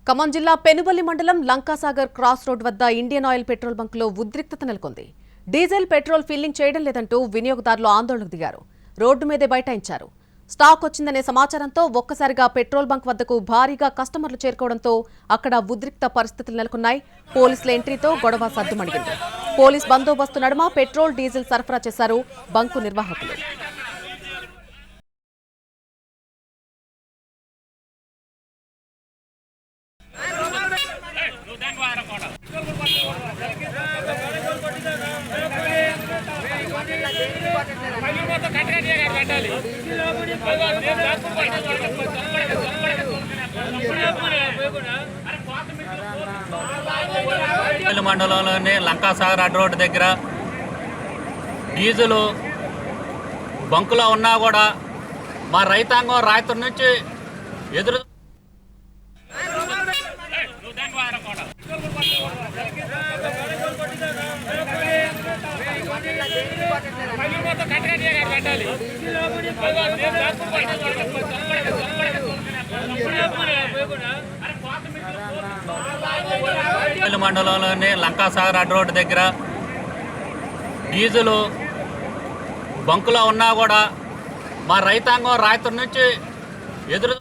ఖమ్మం జిల్లా పెనుబల్లి మండలం Lankasagar cross road వద్ద ఇండియన్ ఆయిల్ పెట్రోల్ బంకులో ఉద్రిక్తత నెలకొంది. డీజిల్ పెట్రోల్ ఫిల్లింగ్ చేయడం లేదంటూ వినియోగదారులు ఆందోళనకు దిగారు. రోడ్డు మీదే బైఠాయించారు. స్టాక్ వచ్చిందనే సమాచారంతో ఒక్కసారిగా పెట్రోల్ బంక్ వద్దకు భారీగా కస్టమర్లు చేరుకోవడంతో అక్కడ ఉద్రిక్త పరిస్థితులు నెలకొన్నాయి. పోలీసుల ఎంట్రీతో గొడవ సద్దుమణిగింది. పోలీస్ బందోబస్తు నడుమ పెట్రోల్ డీజిల్ సరఫరా చేశారు బంకు నిర్వాహకులు. మండలంలోని లంకాసాగర్ అడ్డ రోడ్డు దగ్గర డీజిల్ బంకులో ఉన్నా కూడా మా రైతాంగం రాత్రి నుంచి ఎదురు మండలంలోని లంకాసాగర్ అడ్డ రోడ్డు దగ్గర డీజిల్ బంకులో ఉన్నా కూడా మా రైతాంగం రాత్రి నుంచి ఎదురు